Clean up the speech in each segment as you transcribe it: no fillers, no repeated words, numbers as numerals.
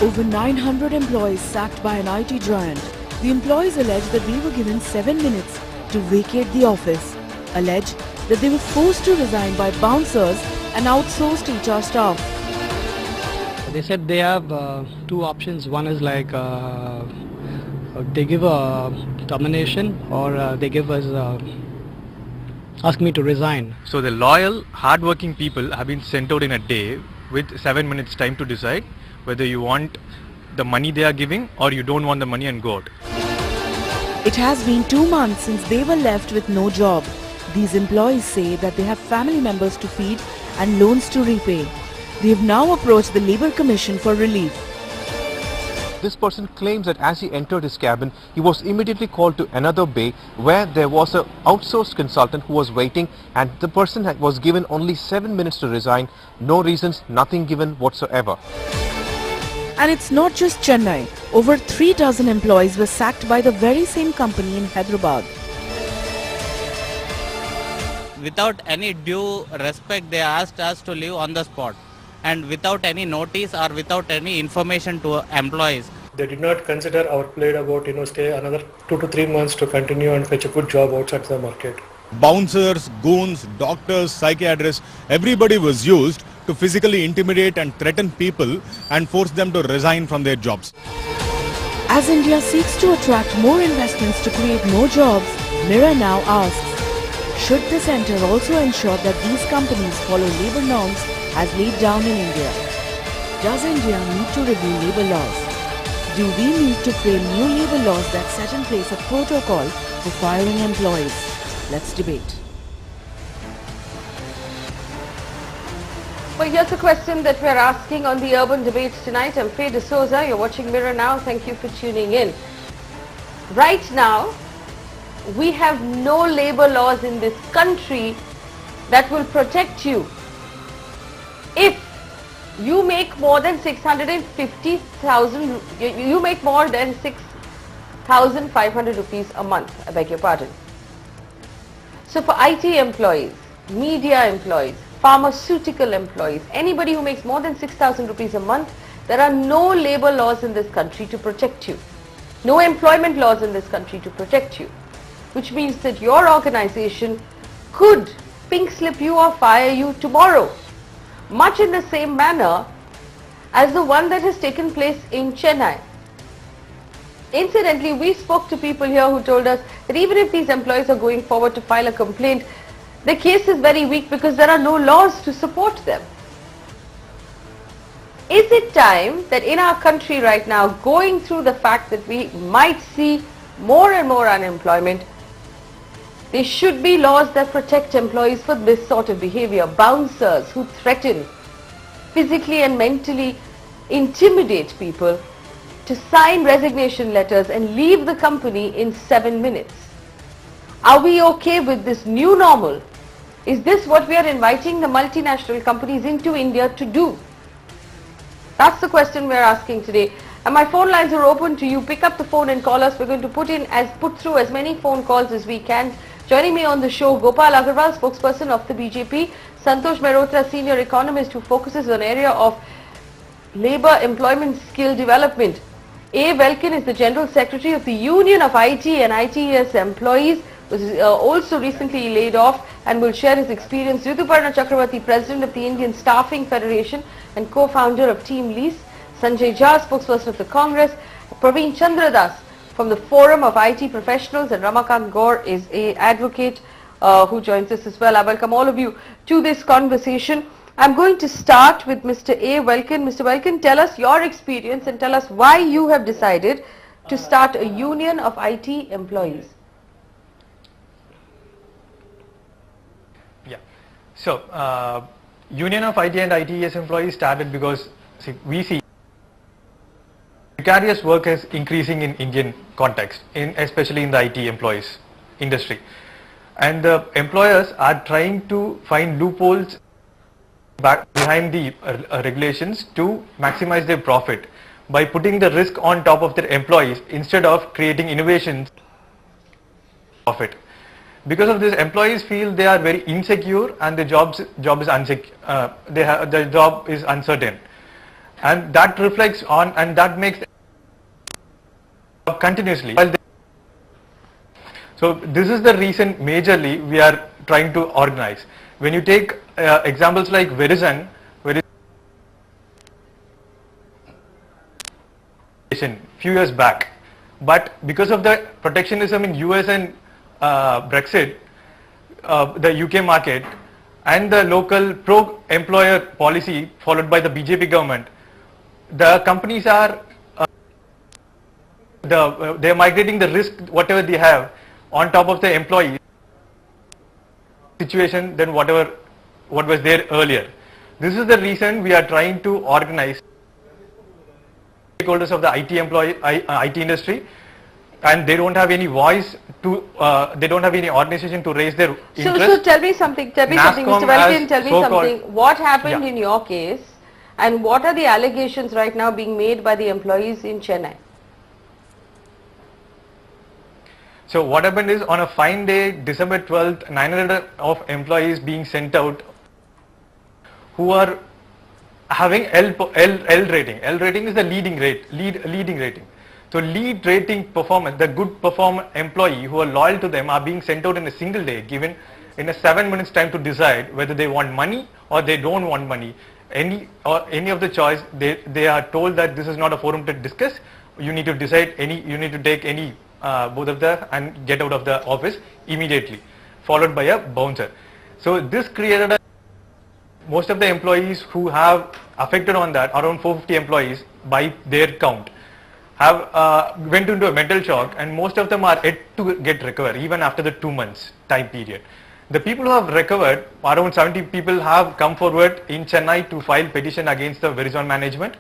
Over 900 employees sacked by an IT giant. The employees allege that they were given 7 minutes to vacate the office. Allege that they were forced to resign by bouncers and outsourced HR staff. They said they have two options. One is like they give a termination, or they give us ask me to resign. So the loyal, hard-working people have been sent out in a day with 7 minutes time to decide whether you want the money they are giving or you don't want the money and go out. It has been 2 months since they were left with no job. These employees say that they have family members to feed and loans to repay. They have now approached the Labour Commission for relief. This person claims that as he entered his cabin, he was immediately called to another bay where there was an outsourced consultant who was waiting, and the person was given only 7 minutes to resign. No reasons, nothing given whatsoever. And it's not just Chennai. Over 3 dozen employees were sacked by the very same company in Hyderabad. Without any due respect, they asked us to leave on the spot, and without any notice or without any information to employees. They did not consider our plight about stay another 2 to 3 months to continue and fetch a good job outside the market. Bouncers, goons, doctors, psychiatrists, everybody was used to physically intimidate and threaten people and force them to resign from their jobs. As India seeks to attract more investments to create more jobs, Mira now asks, should the centre also ensure that these companies follow labour norms as laid down in India? Does India need to review labour laws? Do we need to frame new labour laws that set in place a protocol for firing employees? Let's debate. Well, here's a question that we're asking on the Urban Debates tonight. I'm Faye D'Souza. You're watching Mirror Now. Thank you for tuning in. Right now, we have no labour laws in this country that will protect you. If you make more than 650,000, you make more than 6,500 rupees a month, I beg your pardon. So for IT employees, media employees, pharmaceutical employees, anybody who makes more than 6,000 rupees a month, there are no labour laws in this country to protect you. No employment laws in this country to protect you. Which means that your organization could pink slip you or fire you tomorrow. Much in the same manner as the one that has taken place in Chennai. Incidentally, we spoke to people here who told us that even if these employees are going forward to file a complaint, the case is very weak because there are no laws to support them. Is it time that in our country right now, going through the fact that we might see more and more unemployment, there should be laws that protect employees for this sort of behavior? Bouncers who threaten, physically and mentally intimidate people to sign resignation letters and leave the company in 7 minutes. Are we okay with this new normal? Is this what we are inviting the multinational companies into India to do? That's the question we're asking today. And my phone lines are open to you. Pick up the phone and call us. We're going to put through as many phone calls as we can. Joining me on the show, Gopal Agarwal, spokesperson of the BJP, Santosh Mehrotra, senior economist who focuses on area of labour employment skill development. A. Welkin is the General Secretary of the Union of IT and ITES employees, who is also recently laid off and will share his experience. Rituparna Chakraborty, President of the Indian Staffing Federation and co-founder of TeamLease. Sanjay Jha, spokesperson of the Congress. Praveen Chandradas from the Forum of IT Professionals, and Ramakant Gaur is an advocate who joins us as well. I welcome all of you to this conversation. I'm going to start with Mr. A. Welkin. Mr. Welkin, tell us your experience and tell us why you have decided to start a union of IT employees. Yeah. So, Union of IT and ITES employees started because we see precarious work is increasing in Indian context, especially in the IT employees industry. And the employers are trying to find loopholes behind the regulations to maximize their profit by putting the risk on top of their employees instead of creating innovations profit. Because of this, employees feel they are very insecure and the job is uncertain. and that reflects on, and that makes continuously. So this is the reason majorly we are trying to organize. When you take examples like Verizon few years back, but because of the protectionism in US and Brexit, the UK market and the local pro-employer policy followed by the BJP government, the companies are they are migrating the risk whatever they have on top of the employee situation than what was there earlier. This is the reason we are trying to organize stakeholders of the IT industry, and they don't have any voice to, they don't have any organization to raise their interest. So tell me something, Mr. Velkin, tell me something. What happened in your case, and what are the allegations right now being made by the employees in Chennai? So what happened is, on a fine day, December 12th, 900 of employees being sent out who are having L rating. L rating is the leading rating. So lead rating performance, the good perform employee who are loyal to them are being sent out in a single day, given in a 7 minutes time to decide whether they want money or they don't want money. Any of the choice, they are told that this is not a forum to discuss. You need to decide you need to take any both of them and get out of the office immediately, followed by a bouncer. So this created most of the employees who have affected on that, around 450 employees by their count, have went into a mental shock, and most of them are yet to get recovered even after the 2 months time period. The people who have recovered, around 70 people have come forward in Chennai to file petition against the Verizon management.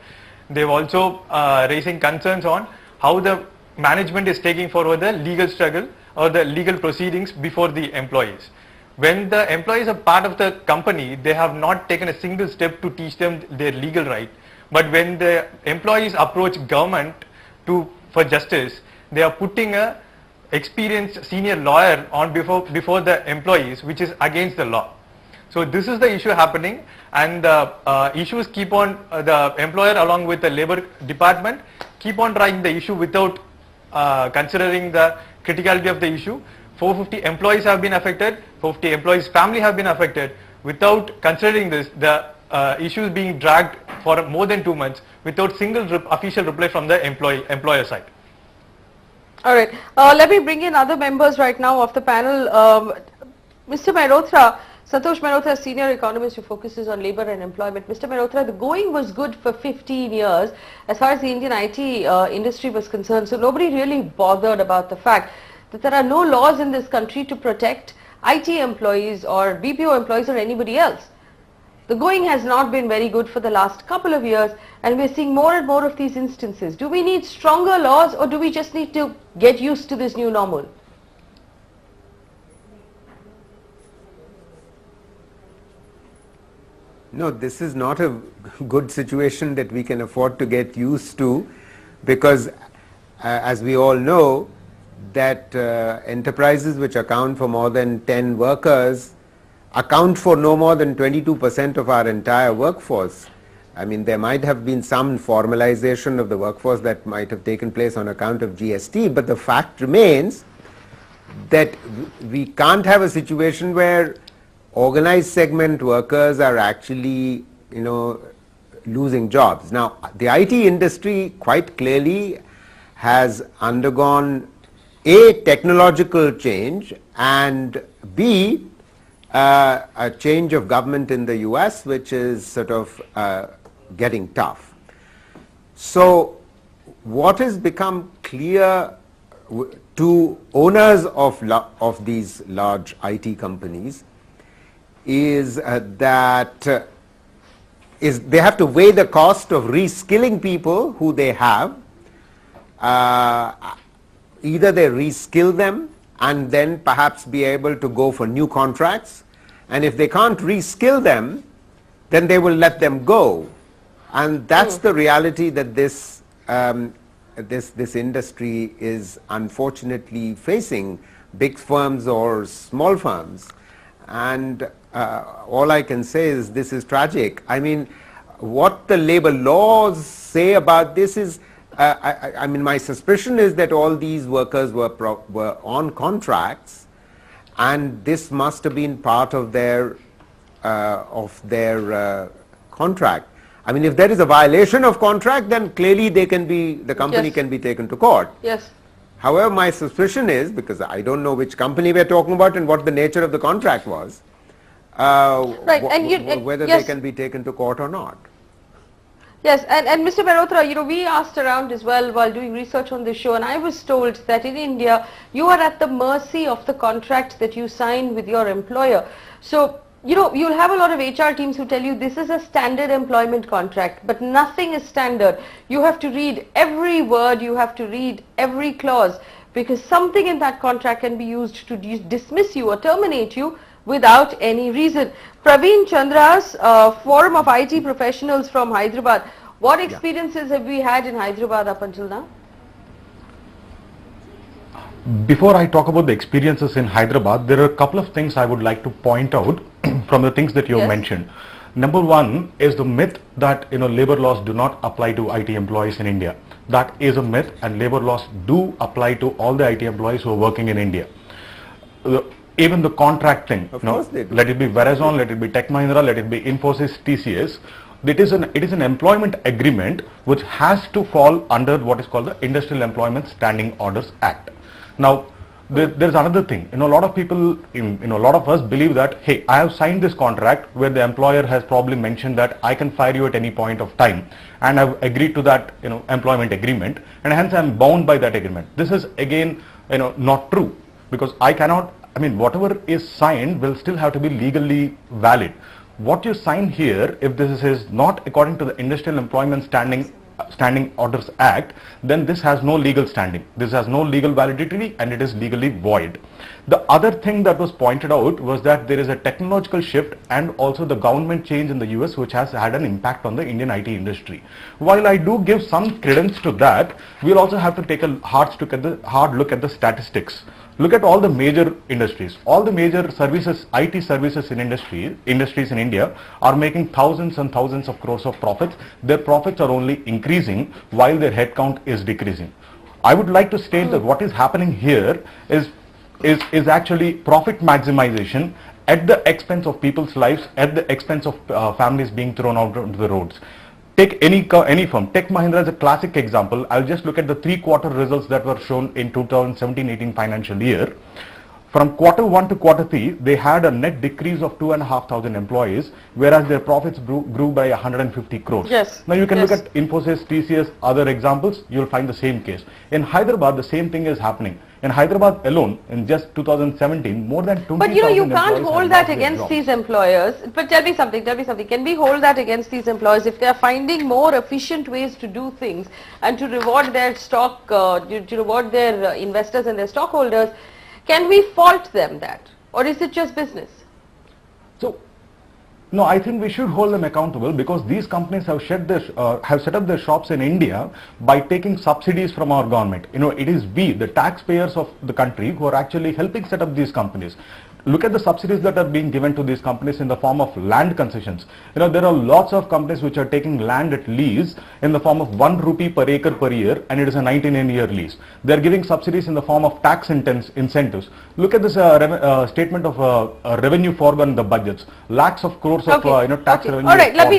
They've also raising concerns on how the management is taking forward the legal struggle or the legal proceedings before the employees. When the employees are part of the company, they have not taken a single step to teach them their legal right. But when the employees approach government for justice, they are putting a experienced senior lawyer on before the employees, which is against the law. So this is the issue happening, and the issues keep on, the employer along with the labor department keep on trying the issue without considering the criticality of the issue. 450 employees have been affected, 450 employees' family have been affected. Without considering this, the issues being dragged for more than 2 months without single official reply from the employer side. All right, let me bring in other members right now of the panel. Mr. Mehrotra, Santosh Mehrotra, senior economist who focuses on labor and employment. Mr. Mehrotra, the going was good for 15 years as far as the Indian IT industry was concerned. So nobody really bothered about the fact that there are no laws in this country to protect IT employees or BPO employees or anybody else. The going has not been very good for the last couple of years, and we're seeing more and more of these instances. Do we need stronger laws, or do we just need to get used to this new normal? No, this is not a good situation that we can afford to get used to, because as we all know, that enterprises which account for more than 10 workers account for no more than 22% of our entire workforce. I mean, there might have been some formalization of the workforce that might have taken place on account of GST, but the fact remains that we can't have a situation where organized segment workers are actually, losing jobs. Now, the IT industry quite clearly has undergone A, technological change, and B, a change of government in the US, which is sort of getting tough. So what has become clear to owners of these large IT companies is that they have to weigh the cost of reskilling people who they have. Either they reskill them and then perhaps be able to go for new contracts, and if they can't reskill them, then they will let them go. And that's the reality that this industry is unfortunately facing, big firms or small firms. And all I can say is this is tragic. I mean, what the labor laws say about this is, I mean, my suspicion is that all these workers were on contracts, and this must have been part of their contract. I mean, if there is a violation of contract, then clearly they can be, the company can be taken to court. Yes. However, my suspicion is, because I don't know which company we are talking about and what the nature of the contract was, whether they can be taken to court or not. Yes, and Mr. Mehrotra, you know, we asked around as well while doing research on this show, and I was told that in India, you are at the mercy of the contract that you sign with your employer. So, you know, you'll have a lot of HR teams who tell you this is a standard employment contract, but nothing is standard. You have to read every word, you have to read every clause, because something in that contract can be used to dismiss you or terminate you without any reason. Praveen Chandra's Forum of IT Professionals from Hyderabad. What experiences have we had in Hyderabad up until now? Before I talk about the experiences in Hyderabad, there are a couple of things I would like to point out from the things that you have mentioned. Number one is the myth that, you know, labor laws do not apply to IT employees in India. That is a myth, and labor laws do apply to all the IT employees who are working in India. Even the contract thing, you know, let it be Verizon, let it be Tech Mahindra, let it be Infosys, TCS, it is an employment agreement which has to fall under what is called the Industrial Employment Standing Orders Act. Now, there's another thing. You know, a lot of people, a lot of us believe that, hey, I have signed this contract where the employer has probably mentioned that I can fire you at any point of time, and I've agreed to that, you know, employment agreement, and hence I'm bound by that agreement. This is again, you know, not true, because I cannot. I mean, whatever is signed will still have to be legally valid. What you sign here, if this is not according to the Industrial Employment Standing Orders Act, then this has no legal standing. This has no legal validity, and it is legally void. The other thing that was pointed out was that there is a technological shift and also the government change in the US which has had an impact on the Indian IT industry. While I do give some credence to that, we'll also have to take a hard look at the statistics. Look at all the major industries. All the major services, IT services in industries in India are making thousands and thousands of crores of profits. Their profits are only increasing while their headcount is decreasing. I would like to state that what is happening here is actually profit maximization at the expense of people's lives, at the expense of families being thrown out onto the roads. Take any firm. Tech Mahindra is a classic example. I'll just look at the 3-quarter results that were shown in 2017-18 financial year. From quarter 1 to quarter 3, they had a net decrease of 2,500 employees, whereas their profits grew by 150 crores. Yes. Now you can look at Infosys, TCS, other examples, you'll find the same case. In Hyderabad, the same thing is happening. In Hyderabad alone, in just 2017, more than 20,000 But you know, you can't employees hold that against these employers. But tell me something. Can we hold that against these employers if they are finding more efficient ways to do things and to reward their stock, to reward their investors and their stockholders? Can we fault them that, or is it just business? So, no, I think we should hold them accountable, because these companies have set up their shops in India by taking subsidies from our government. You know, it is we, the taxpayers of the country, who are actually helping set up these companies. Look at the subsidies that are being given to these companies in the form of land concessions. You know, there are lots of companies which are taking land at lease in the form of 1 rupee per acre per year, and it is a 99-year lease. They are giving subsidies in the form of tax incentives. Look at this statement of revenue foregone in the budgets. Lakhs of crores of tax revenue. All right, let me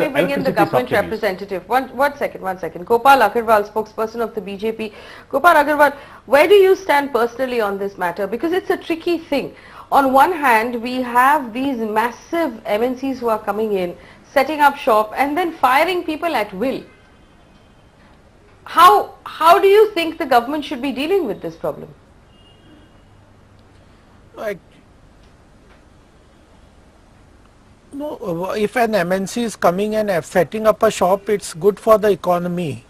bring in the government representative. One second. Gopal Agarwal, spokesperson of the BJP. Gopal Agarwal, where do you stand personally on this matter? Because it's a tricky thing. On one hand, we have these massive MNCs who are coming in, setting up shop and then firing people at will. How do you think the government should be dealing with this problem? No, if an MNC is coming and setting up a shop, it's good for the economy.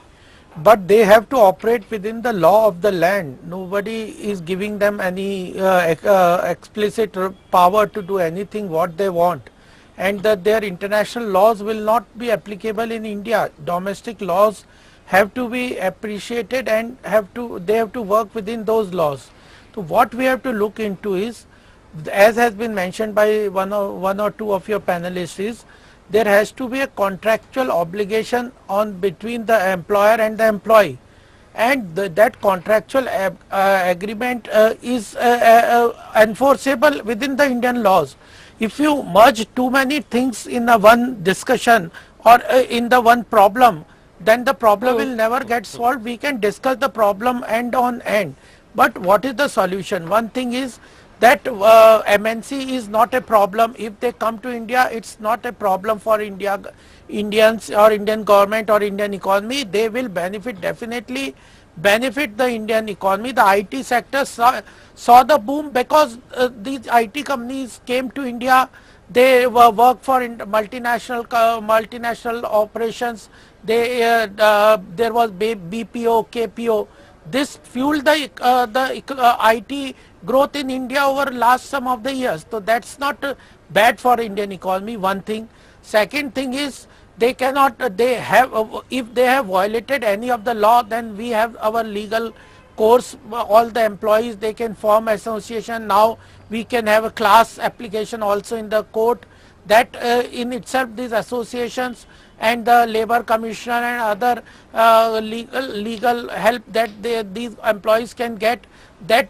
But they have to operate within the law of the land. Nobody is giving them any explicit power to do anything what they want, and that their international laws will not be applicable in India. Domestic laws have to be appreciated and they have to work within those laws. So what we have to look into is, as has been mentioned by one or two of your panelists, is there has to be a contractual obligation on between the employer and the employee, and that contractual agreement is enforceable within the Indian laws. If you merge too many things in a one discussion or in the one problem, then the problem will never get solved. We can discuss the problem end on end, but what is the solution? One thing is that MNC is not a problem. If they come to India, it's not a problem for Indians or Indian government or Indian economy. They will benefit, definitely benefit the Indian economy. The IT sector saw the boom because these IT companies came to India. They work for multinational operations. There was BPO, KPO. This fueled the IT growth in India over last some of the years. So that's not bad for Indian economy, one thing. Second thing is, they cannot, if they have violated any of the law, then we have our legal course. All the employees, they can form association. Now we can have a class application also in the court. That in itself, these associations and the labor commissioner and other legal help that these employees can get, that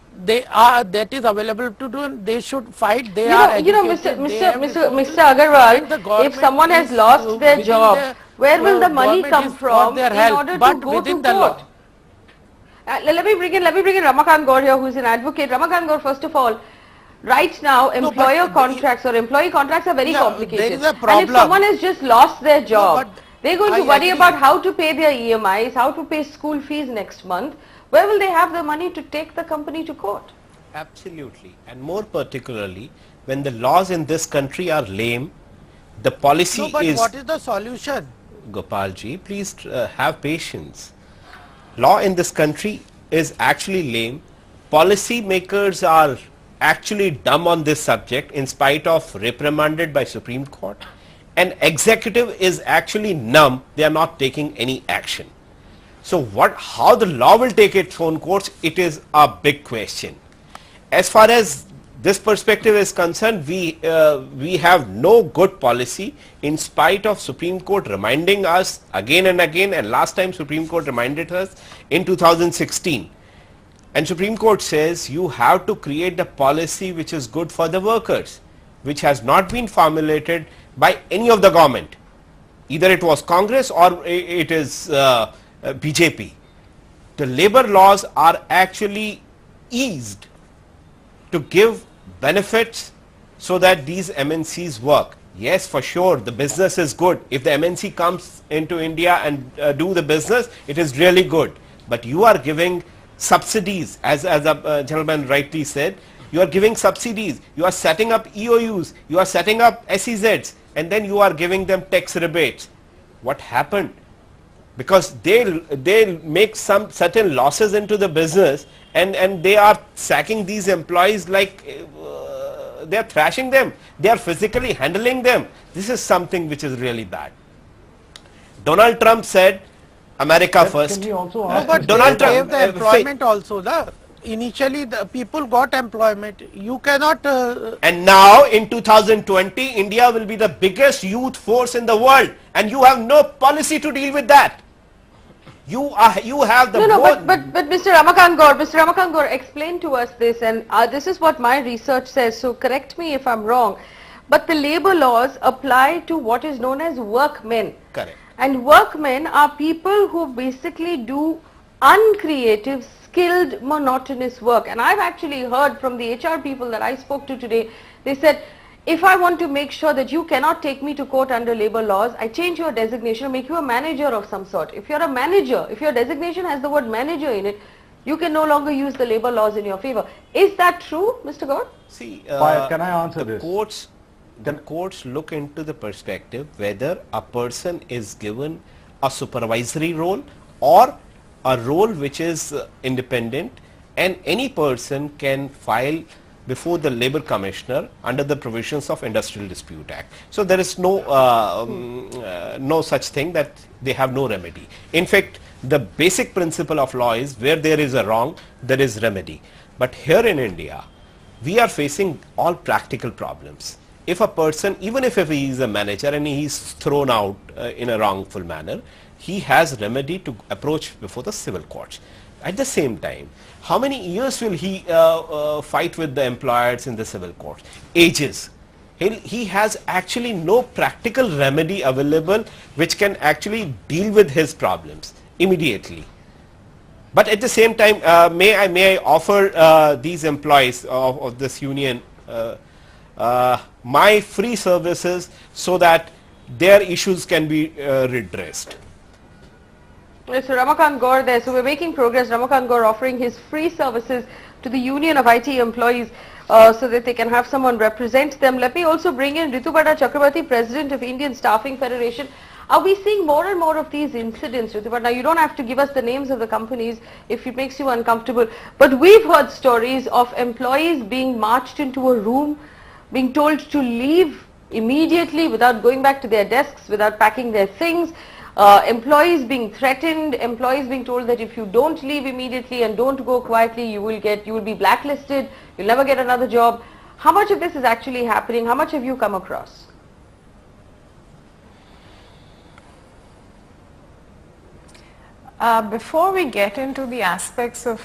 is available to do, and they should fight. They are educated. Mr. Agarwal, if someone has lost their job, where will the money come from in order to go to court? Let me bring in Ramakant Gaur here, who is an advocate. Ramakant Gaur, first of all, right now, employer contracts or employee contracts are very complicated. There is a problem. And if someone has just lost their job, they're going to worry about how to pay their EMIs, how to pay school fees next month. Where will they have the money to take the company to court? Absolutely. And more particularly, when the laws in this country are lame, the policy no, but is... what is the solution? Gopalji, please have patience. Law in this country is actually lame. Policy makers are actually dumb on this subject in spite of reprimanded by Supreme Court, and executive is actually numb. They are not taking any action. So how the law will take its own course, it is a big question. As far as this perspective is concerned, we have no good policy in spite of Supreme Court reminding us again and again, and last time Supreme Court reminded us in 2016. And Supreme Court says you have to create the policy which is good for the workers, which has not been formulated by any of the government. Either it was Congress or it is BJP. The labor laws are actually eased to give benefits so that these MNCs work. Yes, for sure, the business is good. If the MNC comes into India and do the business, it is really good. But you are giving subsidies, as the gentleman rightly said, you are giving subsidies, you are setting up EOUs, you are setting up SEZs, and then you are giving them tax rebates. What happened? Because they'll make some certain losses into the business, and they are sacking these employees like they are thrashing them, they are physically handling them. This is something which is really bad. Donald Trump said America first. No, but Donald Trump gave the employment also. Initially the people got employment. You cannot and now in 2020 India will be the biggest youth force in the world, and you have no policy to deal with that. You have the but Mr. Ramakant Gaur, explain to us this, and this is what my research says, so correct me if I'm wrong, but the labor laws apply to what is known as workmen. Correct. And workmen are people who basically do uncreative, skilled, monotonous work. And I've actually heard from the HR people that I spoke to today, they said, if I want to make sure that you cannot take me to court under labor laws, I change your designation, make you a manager of some sort. If you're a manager, if your designation has the word manager in it, you can no longer use the labor laws in your favor. Is that true, Mr. Gaur? See, can I answer this? The courts look into the perspective whether a person is given a supervisory role or a role which is independent, and any person can file before the Labour Commissioner under the provisions of Industrial Dispute Act. So there is no such thing that they have no remedy. In fact, the basic principle of law is where there is a wrong, there is remedy. But here in India, we are facing all practical problems. if a person, even if he is a manager and he is thrown out in a wrongful manner, he has remedy to approach before the civil courts. At the same time, how many years will he fight with the employers in the civil courts? Ages. He has actually no practical remedy available which can actually deal with his problems immediately. But at the same time, may I offer these employees of this union my free services so that their issues can be redressed. So Ramakant Gaur there. So we're making progress. Ramakant Gaur offering his free services to the Union of IT employees so that they can have someone represent them. Let me also bring in Rituparna Chakraborty, President of Indian Staffing Federation. Are we seeing more and more of these incidents, Rituparna? You don't have to give us the names of the companies if it makes you uncomfortable. But we've heard stories of employees being marched into a room, being told to leave immediately without going back to their desks, without packing their things. Employees being threatened, employees being told that if you don't leave immediately and don't go quietly, you will be blacklisted, you'll never get another job. How much of this is actually happening? How much have you come across? Before we get into the aspects of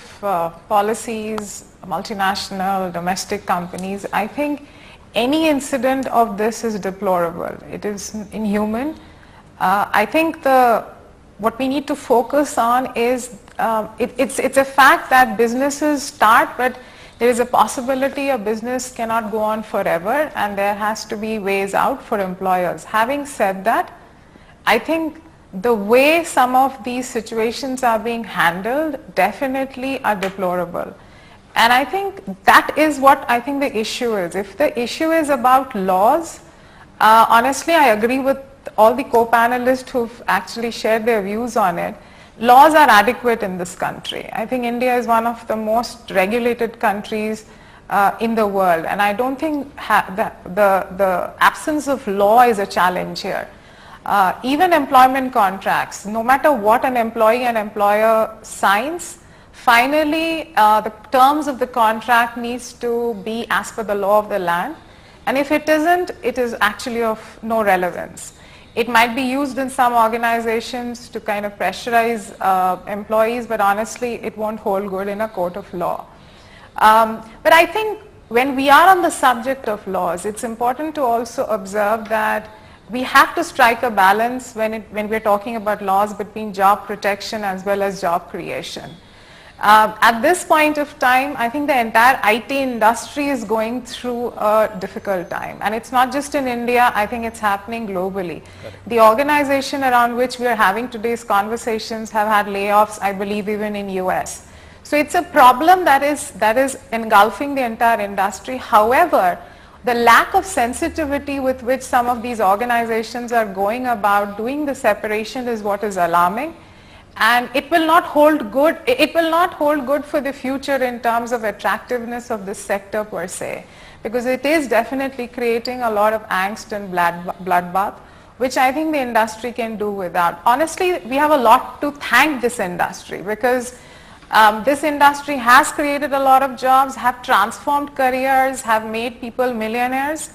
policies, multinational, domestic companies, I think any incident of this is deplorable. It is inhuman. I think what we need to focus on is it's a fact that businesses start, but there is a possibility a business cannot go on forever, and there has to be ways out for employers. Having said that, I think the way some of these situations are being handled definitely are deplorable. And I think that is what I think the issue is. If the issue is about laws, honestly I agree with all the co-panelists who've actually shared their views on it. Laws are adequate in this country. I think India is one of the most regulated countries in the world, and I don't think the absence of law is a challenge here. Even employment contracts, no matter what an employee and employer signs, finally the terms of the contract needs to be as per the law of the land, and if it isn't, it is actually of no relevance. It might be used in some organizations to kind of pressurize employees, but honestly it won't hold good in a court of law. But I think when we are on the subject of laws, it's important to also observe that we have to strike a balance when we're talking about laws between job protection as well as job creation. At this point of time, I think the entire IT industry is going through a difficult time, and it's not just in India, I think it's happening globally. The organization around which we are having today's conversations have had layoffs, I believe even in US. So it's a problem that is engulfing the entire industry. However, the lack of sensitivity with which some of these organizations are going about doing the separation is what is alarming. And it will not hold good. It will not hold good for the future in terms of attractiveness of this sector per se, because it is definitely creating a lot of angst and bloodbath, which I think the industry can do without. Honestly, we have a lot to thank this industry, because this industry has created a lot of jobs, have transformed careers, have made people millionaires.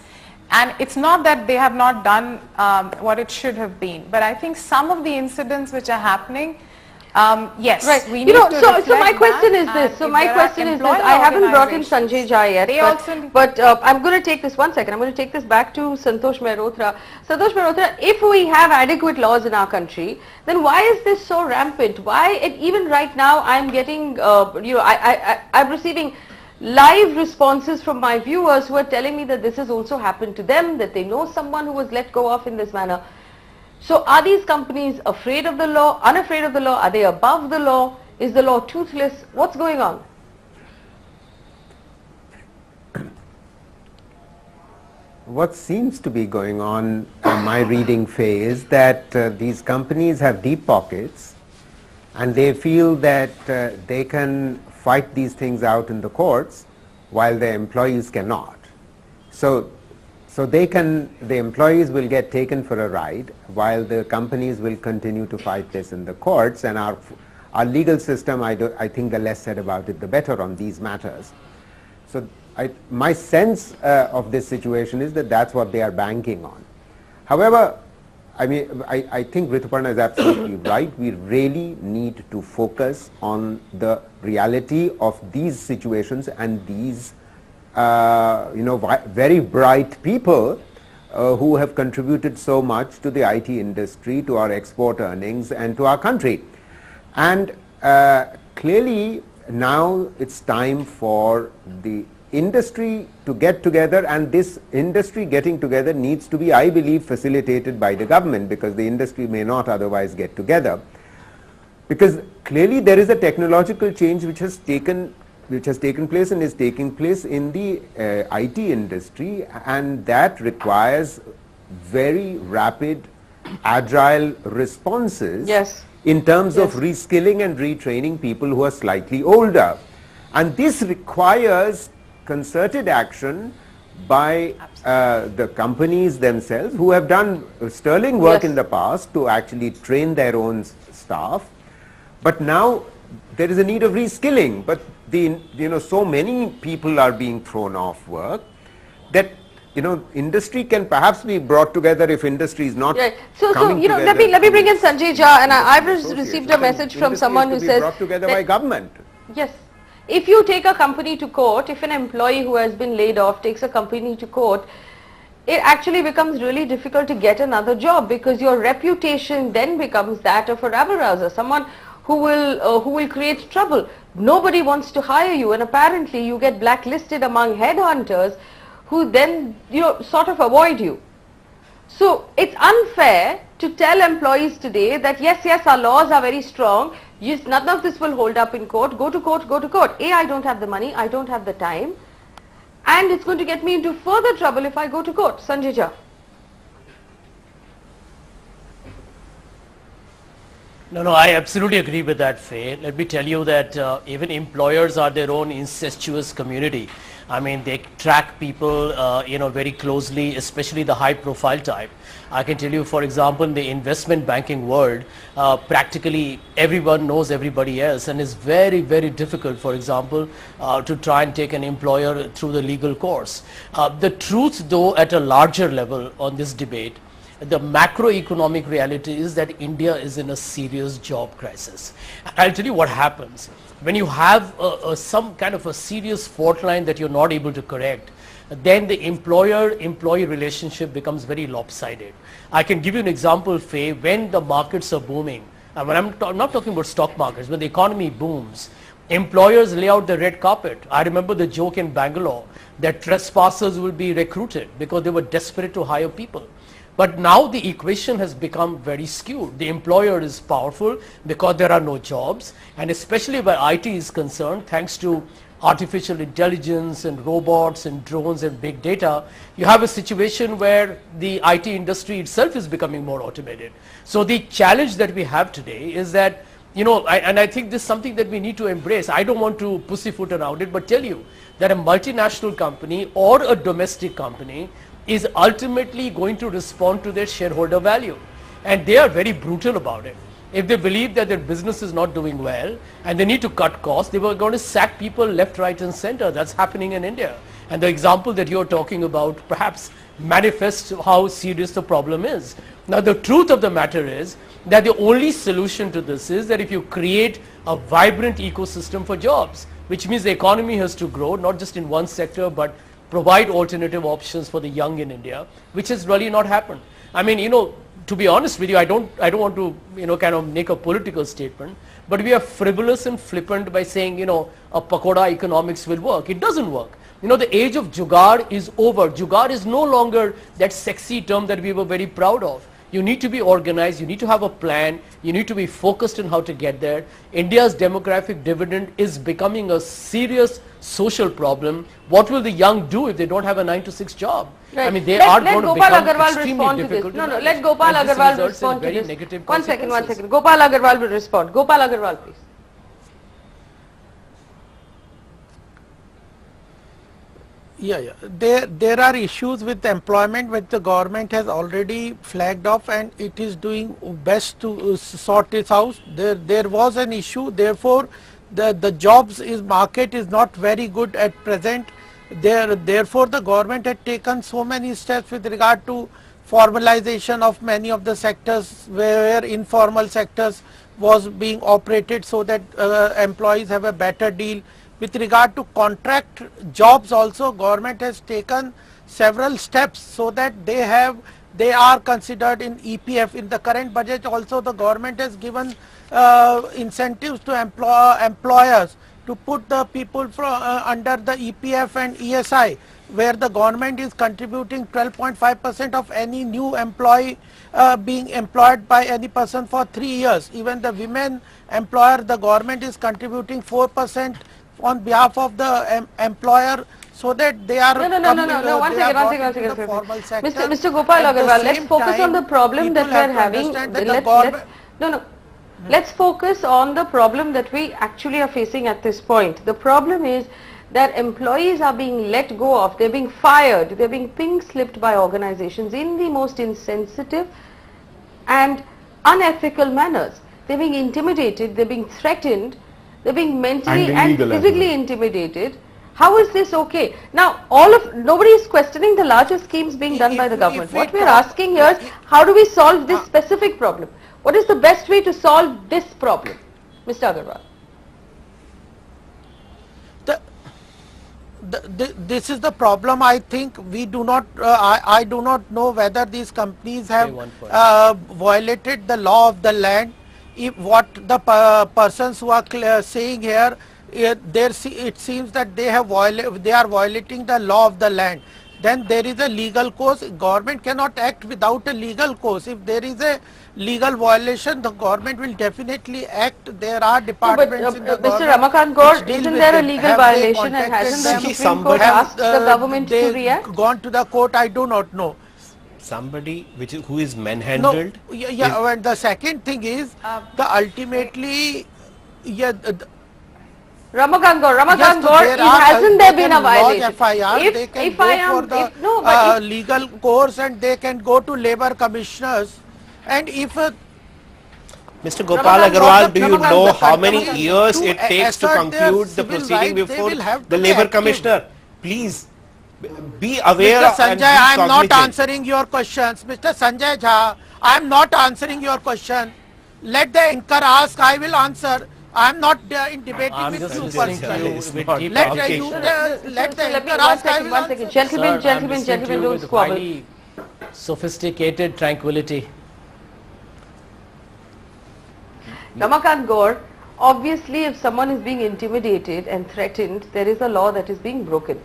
And it's not that they have not done what it should have been, but I think some of the incidents which are happening, yes, right. We need to so my question is this. So my question is this. I haven't brought in Sanjay Jha yet, but I'm going to take this one second. I'm going to take this back to Santosh Mehrotra. Santosh Mehrotra, if we have adequate laws in our country, then why is this so rampant? Why, even right now, I'm getting, I'm receiving live responses from my viewers who are telling me that this has also happened to them, that they know someone who was let go of in this manner. So are these companies afraid of the law, unafraid of the law? Are they above the law? Is the law toothless? What's going on? What seems to be going on in my reading phase, that these companies have deep pockets and they feel that they can fight these things out in the courts while their employees cannot. So the employees will get taken for a ride while the companies will continue to fight this in the courts, and our our legal system, I think the less said about it, the better on these matters. So my sense of this situation is that that's what they are banking on. However, I mean, I think Rituparna is absolutely right. We really need to focus on the reality of these situations and these, very bright people who have contributed so much to the IT industry, to our export earnings and to our country. And clearly now it's time for the industry to get together, and this industry getting together needs to be, I believe, facilitated by the government, because the industry may not otherwise get together. Because clearly there is a technological change which has taken place and is taking place in the IT industry, and that requires very rapid, agile responses in terms of reskilling and retraining people who are slightly older. And this requires concerted action by the companies themselves, who have done sterling work in the past to actually train their own staff. But now there is a need of reskilling, but so many people are being thrown off work that industry can perhaps be brought together if industry is not coming together. Let me bring in Sanjay Jha, and I've received a message from someone who says brought together by government. Yes. If you take a company to court, if an employee who has been laid off takes a company to court, it actually becomes really difficult to get another job, because your reputation then becomes that of a rabble-rouser, someone who will create trouble. Nobody wants to hire you, and apparently you get blacklisted among headhunters who then sort of avoid you. So it's unfair to tell employees today that yes, our laws are very strong, yes, none of this will hold up in court, go to court, go to court. A, I don't have the money, I don't have the time, and it's going to get me into further trouble if I go to court. Sanjay Jha. No, I absolutely agree with that, Faye. Let me tell you that even employers are their own incestuous community. I mean, they track people, very closely, especially the high-profile type. I can tell you, for example, in the investment banking world, practically everyone knows everybody else, and it's very, very difficult, for example, to try and take an employer through the legal course. The truth, though, at a larger level on this debate, the macroeconomic reality is that India is in a serious job crisis. I'll tell you what happens. When you have some kind of a serious fault line that you're not able to correct, then the employer-employee relationship becomes very lopsided. I can give you an example, Faye. When the markets are booming, and when I'm not talking about stock markets, when the economy booms, employers lay out the red carpet. I remember the joke in Bangalore that trespassers will be recruited because they were desperate to hire people. But now the equation has become very skewed. The employer is powerful because there are no jobs, and especially where IT is concerned, thanks to artificial intelligence and robots and drones and big data, you have a situation where the IT industry itself is becoming more automated. So the challenge that we have today is that, and I think this is something that we need to embrace. I don't want to pussyfoot around it, but tell you that a multinational company or a domestic company is ultimately going to respond to their shareholder value, and they are very brutal about it. If they believe that their business is not doing well and they need to cut costs, they were going to sack people left, right and center. That's happening in India, and the example that you're talking about perhaps manifests how serious the problem is. Now the truth of the matter is that the only solution to this is that if you create a vibrant ecosystem for jobs, which means the economy has to grow, not just in one sector, but provide alternative options for the young in India, which has really not happened. I mean, to be honest with you, I don't want to, kind of make a political statement, but we are frivolous and flippant by saying, a pakoda economics will work. It doesn't work. The age of jugaad is over. Jugaad is no longer that sexy term that we were very proud of. You need to be organized, you need to have a plan, you need to be focused on how to get there. India's demographic dividend is becoming a serious social problem. What will the young do if they don't have a 9-to-6 job? Right. I mean, they are going to become extremely difficult. No, let Gopal Agarwal respond to this. One second. Gopal Agarwal will respond. Gopal Agarwal, please. Yeah. There are issues with employment which the government has already flagged off, and it is doing best to sort this out. There was an issue, therefore the jobs market is not very good at present, Therefore, the government had taken so many steps with regard to formalization of many of the sectors where informal sectors was being operated, so that employees have a better deal. With regard to contract jobs also, government has taken several steps so that they are considered in EPF. In the current budget also, the government has given incentives to employers to put the people under the EPF and ESI, where the government is contributing 12.5% of any new employee being employed by any person for 3 years. Even the women employer, the government is contributing 4% on behalf of the employer, so that they are No. One second. Mr. Gopal Agarwal, let's focus on the problem that we are having. Let's focus on the problem that we actually are facing at this point. The problem is that employees are being let go of, they're being fired, they're being pink slipped by organizations in the most insensitive and unethical manners. They're being intimidated, they're being threatened, they're being mentally and physically intimidated. How is this okay? Now, nobody is questioning the larger schemes being done by the government. What we are asking here is, how do we solve this specific problem? What is the best way to solve this problem, Mr. Agarwal? This is the problem. I think we do not, I do not know whether these companies have violated the law of the land. If what the persons who are saying here, it seems that they are violating the law of the land. Then there is a legal course. Government cannot act without a legal course. If there is a legal violation, the government will definitely act. There are departments in the government. Mr. Ramakant Gaur, isn't there a legal violation, and hasn't the Supreme Court asked the government to react? Gone to the court? I do not know. Somebody who is manhandled? No, and the second thing is, ultimately, Ramakant Gaur, hasn't there been a violation? FIR, they can go for the legal course, and they can go to labor commissioners. And if Mr. Gopal Agarwal, do you know how many years it takes to conclude the proceeding before the labor commissioner? Please be aware. Mr. Sanjay, I am not answering your questions. Mr. Sanjay Jha, I am not answering your question. Let the anchor ask, I will answer. I am not in debating with you personally. Let the anchor ask, I will answer. Gentlemen, don't squabble. Sophisticated tranquility. Ramakant Gaur, obviously if someone is being intimidated and threatened, there is a law that is being broken.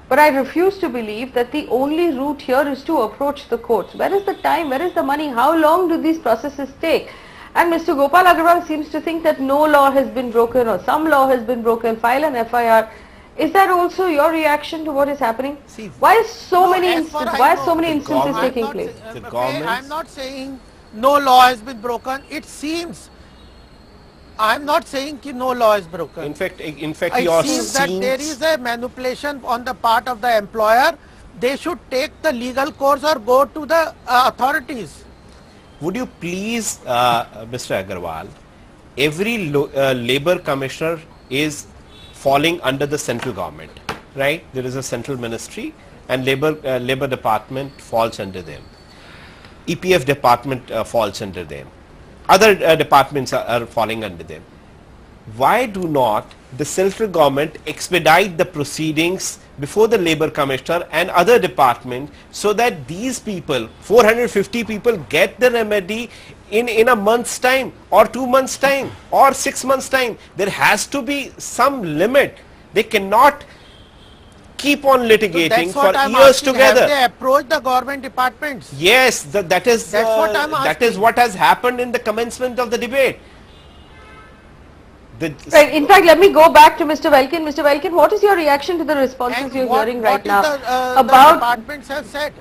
But I refuse to believe that the only route here is to approach the courts. Where is the time? Where is the money? How long do these processes take? And Mr. Gopal Agarwal seems to think that no law has been broken or some law has been broken, file an FIR. Is that also your reaction to what is happening? Why are so many instances taking place? I am not saying no law has been broken. It seems, I am not saying that no law is broken. In fact, it seems that there is a manipulation on the part of the employer. They should take the legal course or go to the authorities. Would you please, Mr. Agarwal, every labor commissioner is falling under the central government, right? There is a central ministry and labor department falls under them. EPF department falls under them. Other departments are falling under them. Why do not the central government expedite the proceedings before the labor commissioner and other departments, so that these people, 450 people, get the remedy in a month's time or 2 months' time or 6 months' time? There has to be some limit. They cannot keep on litigating for years together. Have they approached the government departments? Yes, that is what has happened in the commencement of the debate. Right. In fact, let me go back to Mr. Welkin. Mr. Welkin, what is your reaction to the responses you're hearing right now about the departments have said?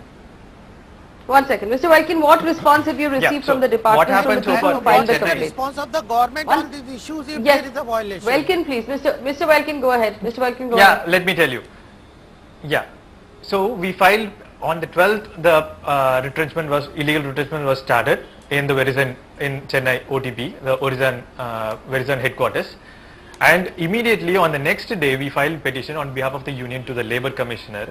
1 second, Mr. Welkin, what response have you received from the department, from the people who filed the complaint? The response of the government on these issues if there is a violation? Welkin, please, Mr. Welkin, go ahead. Mr. Welkin, go ahead. Yeah, let me tell you. Yeah, so we filed on the 12th. The illegal retrenchment was started in the Verizon in Chennai OTP, the Verizon headquarters, And immediately on the next day, we filed petition on behalf of the union to the Labour Commissioner.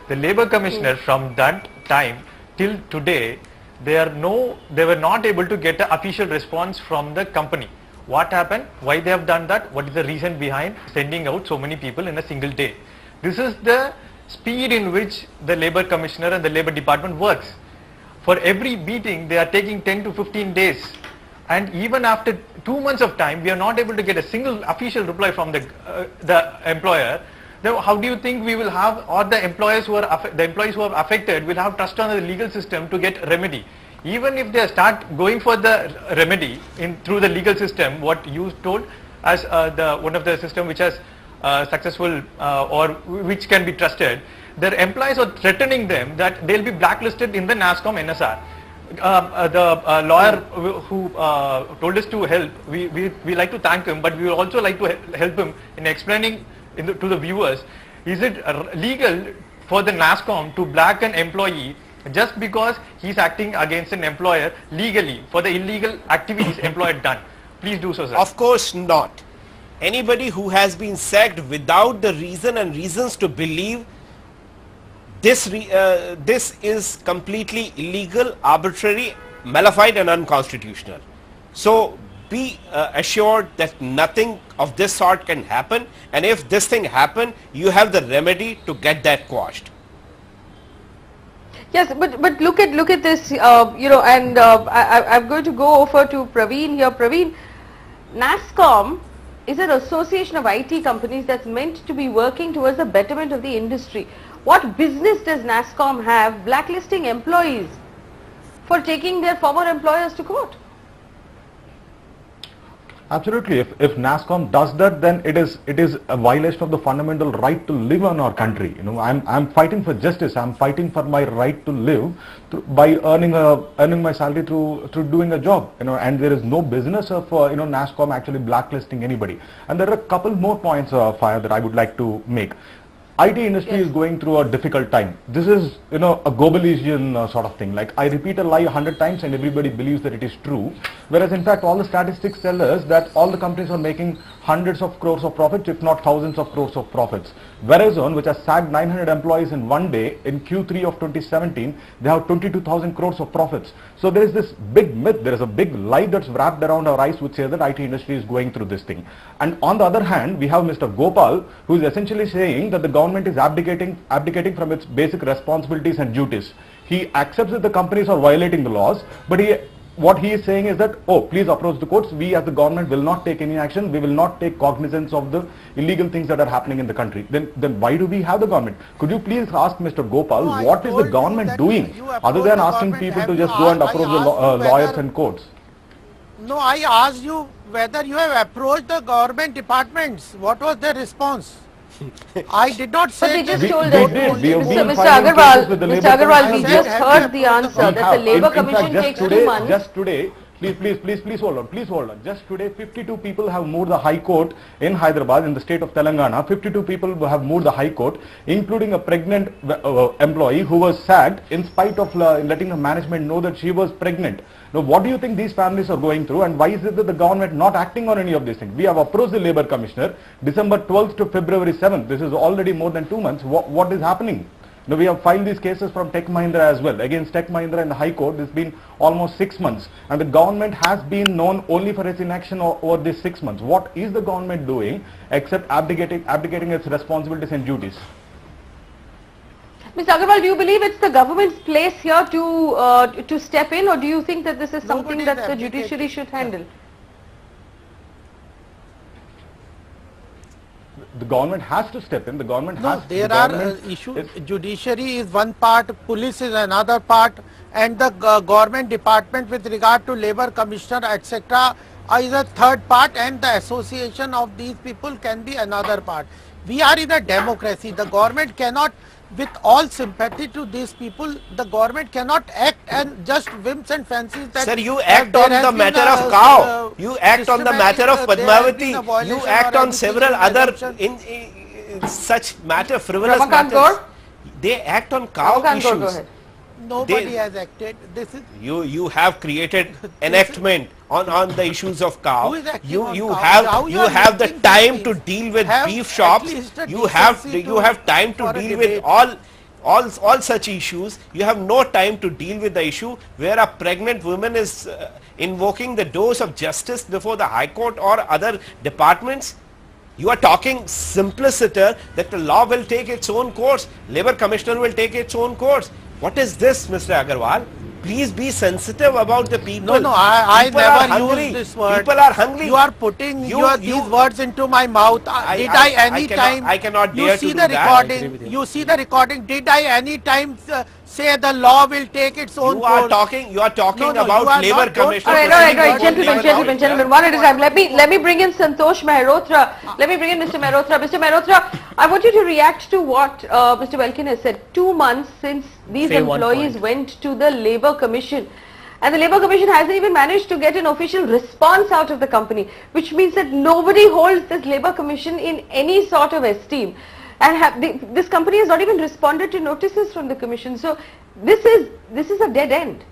The Labour Commissioner from that time till today, they were not able to get an official response from the company. What happened? Why they have done that? What is the reason behind sending out so many people in a single day? This is the speed in which the Labour Commissioner and the Labour Department works. For every meeting, they are taking 10 to 15 days. And even after 2 months of time, we are not able to get a single official reply from the employer. Then how do you think we will have, or the employees who are affected will have trust on the legal system to get remedy? Even if they start going for the remedy through the legal system, what you told as one of the system which has successful or which can be trusted, their employees are threatening them that they'll be blacklisted in the NASSCOM NSR. The lawyer who told us to help, we like to thank him, but we would also like to help him in explaining to the viewers, is it legal for the NASSCOM to black an employee just because he's acting against an employer legally for the illegal activities employer done? Please do so, sir. Of course not. Anybody who has been sacked without the reason and reasons to believe this is completely illegal, arbitrary, malefied and unconstitutional. So be assured that nothing of this sort can happen, and if this thing happen, you have the remedy to get that quashed. Yes, but look at this, and I'm going to go over to Praveen here. Praveen, NASSCOM is an association of IT companies that's meant to be working towards the betterment of the industry. What business does NASSCOM have blacklisting employees for taking their former employers to court? Absolutely. If NASSCOM does that, then it is a violation of the fundamental right to live in our country. I'm fighting for justice. I'm fighting for my right to live by earning my salary through doing a job. And there is no business of NASSCOM actually blacklisting anybody. And there are a couple more points, Fire, that I would like to make. IT industry is going through a difficult time. This is, a globalization sort of thing. Like, I repeat a lie 100 times and everybody believes that it is true. Whereas in fact, all the statistics tell us that all the companies are making hundreds of crores of profits, if not thousands of crores of profits. Verizon, which has sacked 900 employees in one day, in Q3 of 2017, they have 22,000 crores of profits. So there is this big myth, there is a big lie that's wrapped around our eyes which says that IT industry is going through this thing. And on the other hand, we have Mr. Gopal, who is essentially saying that the government is abdicating from its basic responsibilities and duties. He accepts that the companies are violating the laws, but what he is saying is that, oh, please approach the courts. We as the government will not take any action. We will not take cognizance of the illegal things that are happening in the country. Then why do we have the government? Could you please ask Mr. Gopal, what is the government doing other than asking people to just go and approach the lawyers and courts? No, I asked you whether you have approached the government departments. What was their response? I did not say. But they just told us. Mr. Agarwal, we just heard the answer that the Labour Commission takes 2 months. Just today, please hold on. Just today, 52 people have moved the High Court in Hyderabad, in the state of Telangana. 52 people have moved the High Court, including a pregnant employee who was sacked in spite of letting the management know that she was pregnant. Now, what do you think these families are going through, and why is it that the government not acting on any of these things? We have approached the Labour Commissioner December 12th to February 7th. This is already more than 2 months. What is happening? Now, we have filed these cases from Tech Mahindra as well. Against Tech Mahindra in the High Court, it's been almost 6 months. And the government has been known only for its inaction over these 6 months. What is the government doing except abdicating its responsibilities and duties? Mr. Agarwal, do you believe it's the government's place here to step in, or do you think that this is something that the judiciary should handle? The government has to step in. The government has. There are issues. Judiciary is one part, police is another part, and the government department with regard to Labour Commissioner, etc., is a third part, and the association of these people can be another part. We are in a democracy. The government cannot, with all sympathy to these people, the government cannot act and just whims and fancies that. Sir, you act on the matter of cow. You act on the matter of Padmavati. You act on several other in such matter, frivolous matters. They act on cow issues. Nobody has acted. This is you have created enactment on the issues of cow. Who is acting on You cow? have the time to deal with beef shops. You have time to deal with all such issues. You have no time to deal with the issue where a pregnant woman is invoking the doors of justice before the High Court or other departments. You are talking simpliciter that the law will take its own course, Labour Commissioner will take its own course. What is this, Mr. Agarwal? Please be sensitive about the people. No, I never use this word. People are hungry. You are putting these words into my mouth. Did I any time? I cannot dare to do that. You see the recording. Did I any time say the law will take its own course? You are talking about Labour Commissioner. All right, gentlemen, one at a time. Let me bring in Santosh Mehrotra. Let me bring in Mr. Mehrotra. Mr. Mehrotra, I want you to react to what Mr. Belkin has said. 2 months since these employees went to the Labour Commission, and the Labour Commission hasn't even managed to get an official response out of the company, which means that nobody holds this Labour Commission in any sort of esteem. And this company has not even responded to notices from the commission. So this is a dead end.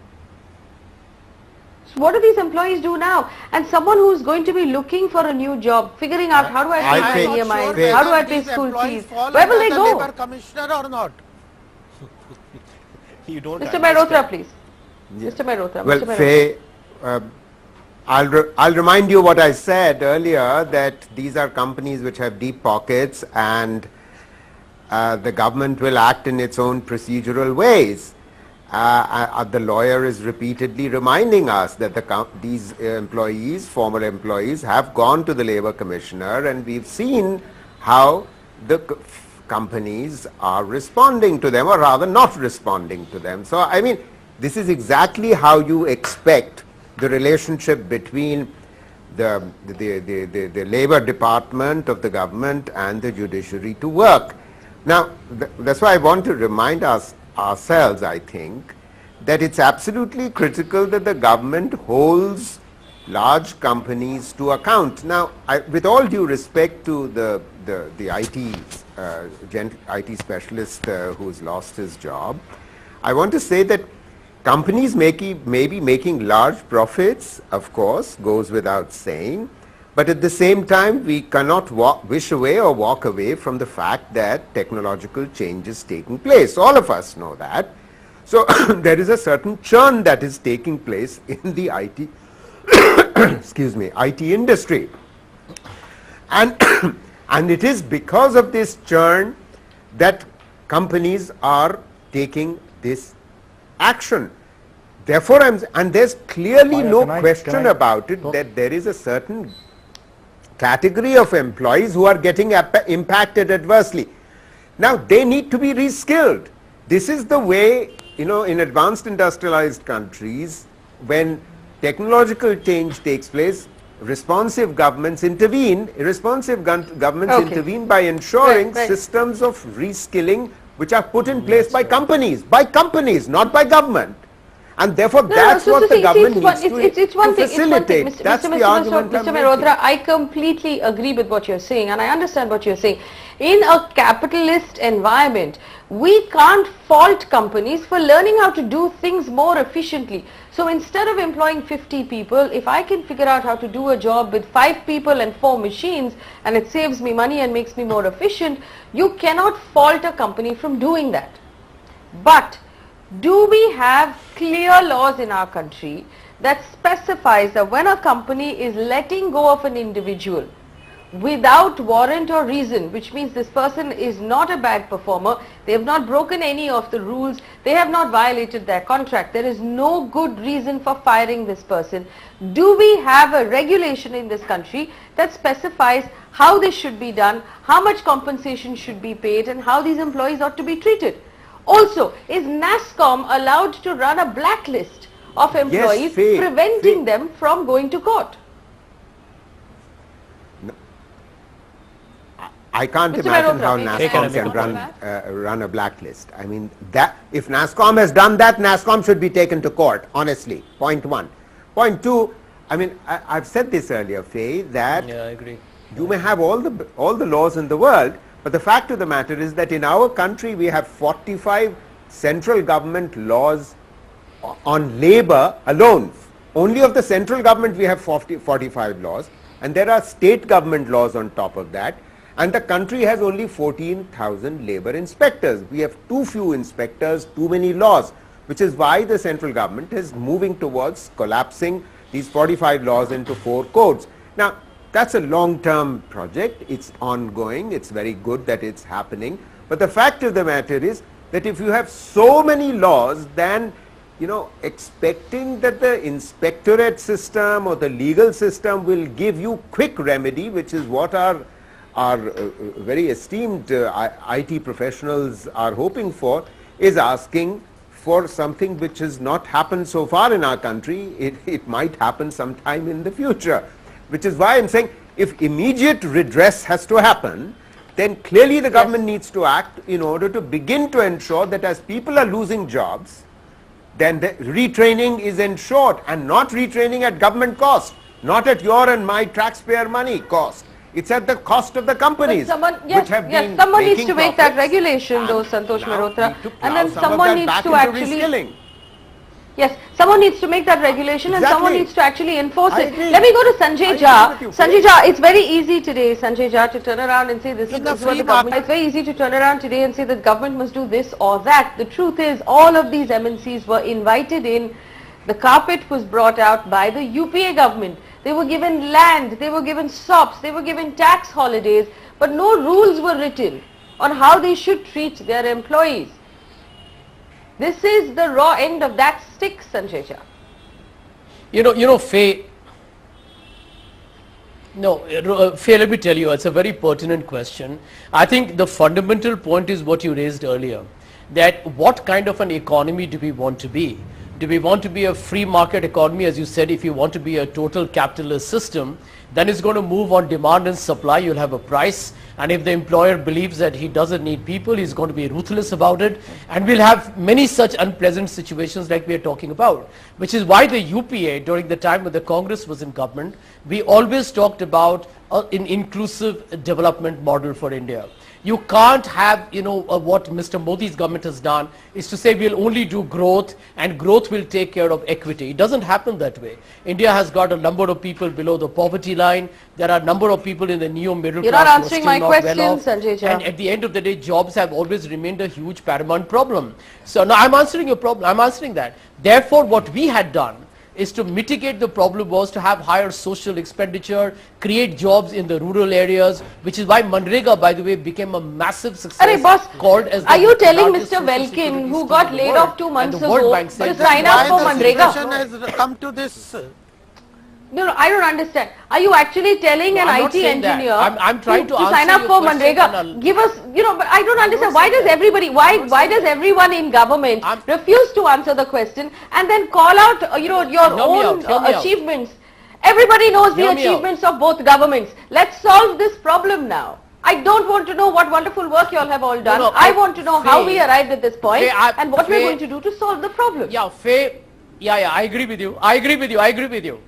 So what do these employees do now? And someone who is going to be looking for a new job, figuring out how do I pay my EMIs, how do I pay school fees, where will they go? Labour Commissioner or not? You don't Mr. Mehrotra, please. Mr. Mehrotra. Well, Mr. Faye, I'll remind you what I said earlier, that these are companies which have deep pockets, and the government will act in its own procedural ways. The lawyer is repeatedly reminding us that these employees, former employees, have gone to the Labour Commissioner, and we've seen how the companies are responding to them, or rather not responding to them. So, I mean, this is exactly how you expect the relationship between the Labour Department of the government and the judiciary to work. Now, that's why I want to remind ourselves, I think, that it's absolutely critical that the government holds large companies to account. Now, with all due respect to the IT specialist who's lost his job, I want to say that companies may be making large profits, of course, goes without saying, but at the same time we cannot wish away or walk away from the fact that technological change is taking place. All of us know that. So there is a certain churn that is taking place in the IT excuse me, IT industry, and and it is because of this churn that companies are taking this action. Therefore, and there's clearly no question about it that there is a certain category of employees who are getting impacted adversely. Now, they need to be reskilled. This is the way, you know, in advanced industrialized countries, when technological change takes place, responsive governments intervene. Responsive governments intervene by ensuring systems of reskilling which are put in place by companies, not by government. And therefore, that's what the government needs to facilitate. That's the argument. Mr. Mehrotra, I completely agree with what you're saying, and I understand what you're saying. In a capitalist environment, we can't fault companies for learning how to do things more efficiently. So instead of employing 50 people, if I can figure out how to do a job with 5 people and 4 machines, and it saves me money and makes me more efficient, you cannot fault a company from doing that. But do we have clear laws in our country that specifies that when a company is letting go of an individual without warrant or reason, which means this person is not a bad performer, they have not broken any of the rules, they have not violated their contract, there is no good reason for firing this person, do we have a regulation in this country that specifies how this should be done, how much compensation should be paid, and how these employees ought to be treated? Also, is NASSCOM allowed to run a blacklist of employees, preventing them from going to court? I can't imagine how NASSCOM can run a blacklist. I mean, that if NASSCOM has done that, NASSCOM should be taken to court, honestly, point one. Point two, I mean, I've said this earlier, Faye, that I agree. You may have all the laws in the world, but the fact of the matter is that in our country we have 45 central government laws on labor alone. Only of the central government we have 45 laws, and there are state government laws on top of that, and the country has only 14,000 labor inspectors. We have too few inspectors, too many laws, which is why the central government is moving towards collapsing these 45 laws into 4 codes. Now, that's a long-term project. It's ongoing. It's very good that it's happening. But the fact of the matter is that if you have so many laws, then expecting that the inspectorate system or the legal system will give you quick remedy, which is what our very esteemed IT professionals are hoping for, is asking for something which has not happened so far in our country. It might happen sometime in the future, which is why I'm saying if immediate redress has to happen, then clearly the government needs to act in order to begin to ensure that as people are losing jobs, then the retraining is ensured, and not retraining at government cost, not at your and my taxpayer money cost. It's at the cost of the companies which have been someone needs to make that profits. regulation though, Santosh Mehrotra, and then some someone of that needs back to into actually reskilling. Yes, someone needs to make that regulation and someone Exactly. needs to actually enforce I it. agree. Let me go to Sanjay I agree Jha. with you. Sanjay Jha, it's very easy today, Sanjay Jha, to turn around and say this is what free the government. market- It's very easy to turn around today and say that government must do this or that. The truth is, all of these MNCs were invited in. The carpet was brought out by the UPA government. They were given land, they were given SOPs, they were given tax holidays, but no rules were written on how they should treat their employees. This is the raw end of that stick, Sanjay Jha. Faye, Faye, let me tell you, it's a very pertinent question. I think the fundamental point is what you raised earlier, that what kind of an economy do we want to be? Do we want to be a free market economy? As you said, if you want to be a total capitalist system, then it's going to move on demand and supply. You'll have a price, and if the employer believes that he doesn't need people, he's going to be ruthless about it, and we'll have many such unpleasant situations like we are talking about, which is why the UPA, during the time when the Congress was in government, we always talked about an inclusive development model for India. You can't have, what Mr. Modi's government has done is to say we'll only do growth and growth will take care of equity. It doesn't happen that way. India has got a number of people below the poverty line. There are a number of people in the neo-middle class. You're not answering my question, Sanjay Jha. And at the end of the day, jobs have always remained a huge paramount problem. So now I'm answering your problem. I'm answering that. Therefore, what we had done is to mitigate the problem was to have higher social expenditure, create jobs in the rural areas, which is why Manrega, by the way, became a massive success. Arey boss, called as are the you telling largest Mr. social Welkin, security who scheme got in the laid world, off 2 and months the World ago, Bank said to that sign up for Why the Manrega? situation has come to this? No, I don't understand. Are you actually telling an I'm not IT saying that. engineer I'm trying to sign answer up your for question Manrega? and Give us, but I don't understand. Why does everybody, why does everyone in government refuse to answer the question and then call out, your own achievements? Everybody knows the achievements of both governments. Let's solve this problem now. I don't want to know what wonderful work you all have all done. I want to know how we arrived at this point and what we're going to do to solve the problem. Yeah, Faye, I agree with you. I agree with you.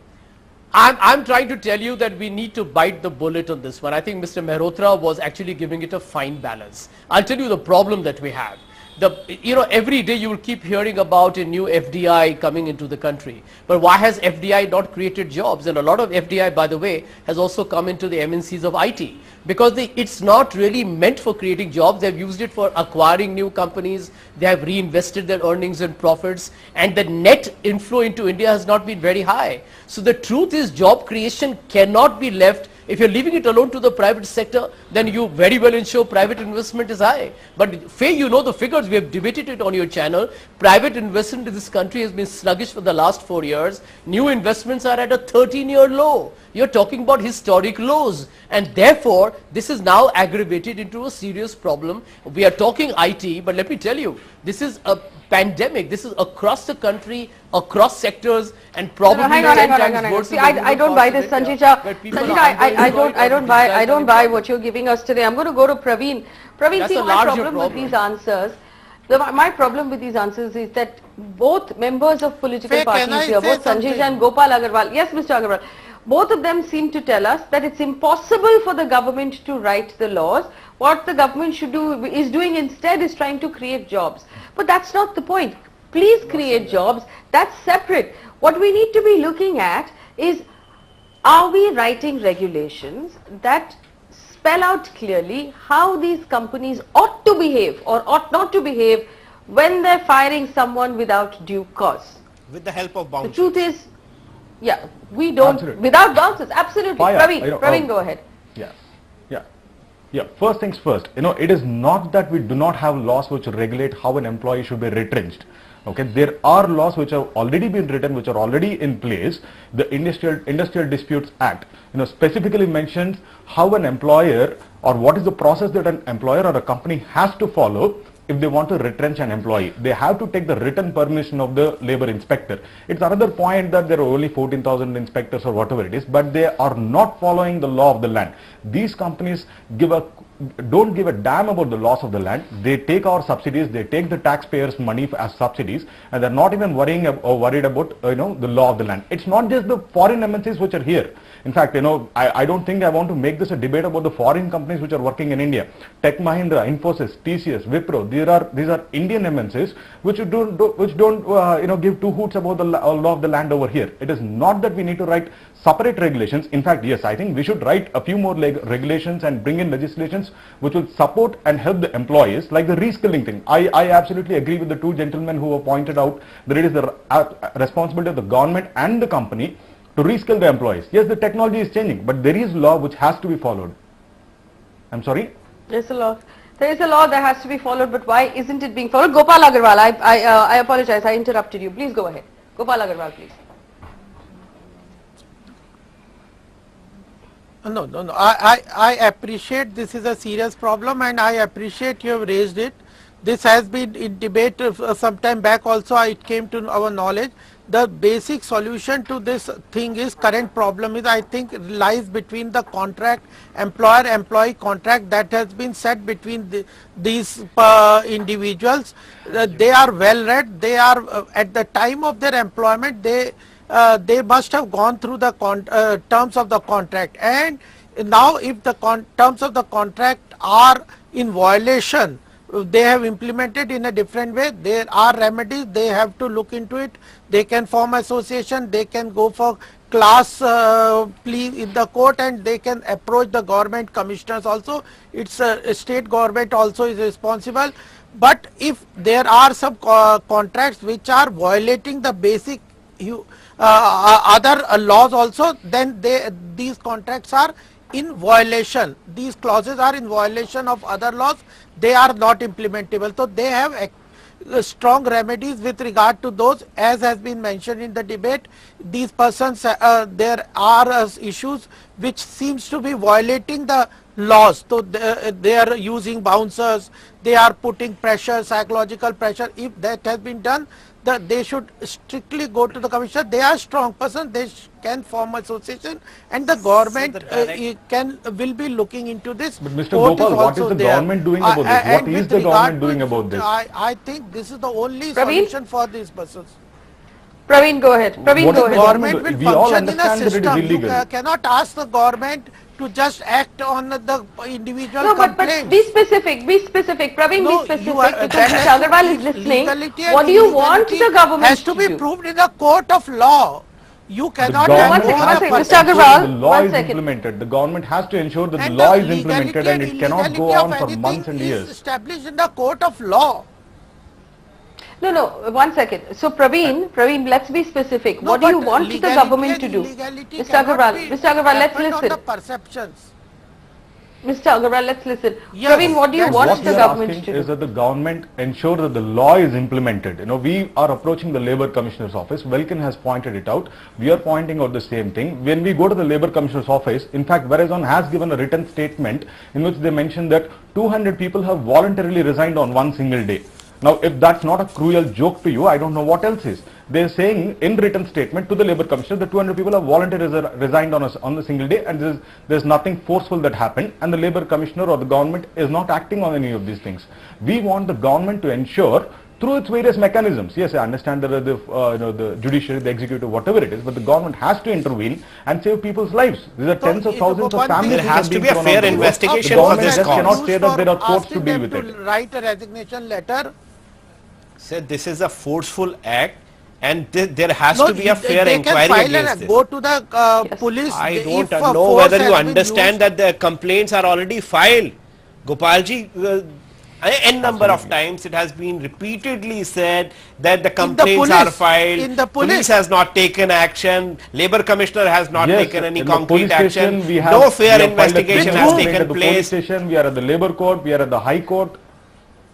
I'm trying to tell you that we need to bite the bullet on this one. I think Mr. Mehrotra was actually giving it a fine balance. I'll tell you the problem that we have. Every day you will keep hearing about a new FDI coming into the country. But why has FDI not created jobs? And a lot of FDI, by the way, has also come into the MNCs of IT. Because it's not really meant for creating jobs. They've used it for acquiring new companies. They have reinvested their earnings and profits. And the net inflow into India has not been very high. So the truth is job creation cannot be left. If you're leaving it alone to the private sector, then you very well ensure private investment is high. But Faye, the figures, we have debated it on your channel. Private investment in this country has been sluggish for the last 4 years. New investments are at a 13-year low. You're talking about historic lows. And therefore, this is now aggravated into a serious problem. We are talking IT, but let me tell you, this is a pandemic. This is across the country, across sectors, and probably hang on. See, I don't buy this, Sanjay Jha. I don't buy what you're giving us today. I'm going to go to Praveen. Praveen, see, my problem with these answers. My problem with these answers is that both members of political parties here, both Sanjay Jha and Gopal Agarwal, yes, Mr. Agarwal, both of them seem to tell us that it's impossible for the government to write the laws. What the government should do is doing instead is trying to create jobs. But that's not the point. Please create jobs. That's separate. What we need to be looking at is, are we writing regulations that spell out clearly how these companies ought to behave or ought not to behave when they're firing someone without due cause? With the help of bouncers. The truth is, yeah, we don't, Absolutely. without bouncers, absolutely. Fire, Praveen, go ahead. Yeah, first things first, it is not that we do not have laws which regulate how an employee should be retrenched. Okay, there are laws which have already been written, which are already in place. The Industrial Disputes Act, specifically mentions how an employer, or what is the process that an employer or a company has to follow if they want to retrench an employee. They have to take the written permission of the labor inspector. It's another point that there are only 14,000 inspectors or whatever it is, but they are not following the law of the land. These companies don't give a damn about the laws of the land. They take our subsidies, they take the taxpayers' money as subsidies, and they're not even worried about the law of the land. It's not just the foreign MNCs which are here. In fact, I don't think I want to make this a debate about the foreign companies which are working in India. Tech Mahindra, Infosys, TCS, Wipro, these are Indian MNCs which don't give two hoots about the law of the land over here. It is not that we need to write separate regulations. In fact, yes, I think we should write a few more regulations and bring in legislations which will support and help the employees, like the reskilling thing. I absolutely agree with the two gentlemen who have pointed out that it is the responsibility of the government and the company to reskill the employees. Yes, the technology is changing, but there is law which has to be followed. I'm sorry? There's a law. There is a law that has to be followed, but why isn't it being followed? Gopal Agarwal, I apologize, I interrupted you. Please go ahead. Gopal Agarwal, please. No. I appreciate this is a serious problem, and I appreciate you have raised it. This has been in debate some time back also. It came to our knowledge. The basic solution to this thing is, current problem is, I think, lies between the contract, employer-employee contract that has been set between these individuals. They are well read. They are at the time of their employment, they must have gone through the terms of the contract, and now if the terms of the contract are in violation, they have implemented in a different way, there are remedies. They have to look into it. They can form association, they can go for class plea in the court, and they can approach the government commissioners also. It's a state government also is responsible. But if there are some contracts which are violating the basic other laws also, then these contracts are in violation. These clauses are in violation of other laws. They are not implementable. So they have strong remedies with regard to those, as has been mentioned in the debate. These persons, there are issues which seems to be violating the laws. So they are using bouncers, they are putting pressure, psychological pressure. If that has been done, they should strictly go to the commissioner. They are strong persons, they can form association, and the government will be looking into this. But Mr. Gopal, what is the government doing about this? What is the government doing about this? I think this is the only solution for these persons. Praveen, go ahead. Praveen, go ahead. Government will function in a system. You cannot ask the government to just act on the individual complaints. But be specific, Praveen, be specific, because Mr. Agarwal is listening. What do you want the government has to be proved in a court of law. You cannot one second, Mr. Agarwal, the law is implemented. The government has to ensure that the law is implemented, and it cannot go on for months and years. Established in the court of law. No, 1 second. So Praveen, let's be specific. What do you want the government to do? Mr. Agarwal, let's listen. The perceptions. Mr. Agarwal, let's listen. Yes, Praveen, what do you want the government to do? Is that the government ensure that the law is implemented. We are approaching the Labour Commissioner's office. Welkin has pointed it out. We are pointing out the same thing. When we go to the Labour Commissioner's office, in fact, Verizon has given a written statement in which they mention that 200 people have voluntarily resigned on one single day. Now, if that's not a cruel joke to you, I don't know what else is. They're saying in written statement to the Labour Commissioner that 200 people have voluntarily resigned on a single day, and there's nothing forceful that happened, and the Labour Commissioner or the government is not acting on any of these things. We want the government to ensure through its various mechanisms. Yes, I understand that the judiciary, the executive, whatever it is, but the government has to intervene and save people's lives. These are tens of thousands of families. There has to be a fair investigation for this cause. The government cannot say that there are courts to deal with it. Write a resignation letter. Sir, this is a forceful act, and there has to be a fair inquiry against this. Go to the police. I don't know whether you understand that the complaints are already filed. Gopalji, n number of times it has been repeatedly said that the complaints are filed, police has not taken action, Labour Commissioner has not taken any concrete action, no fair investigation has taken place. We are at the Labour Court, we are at the High Court.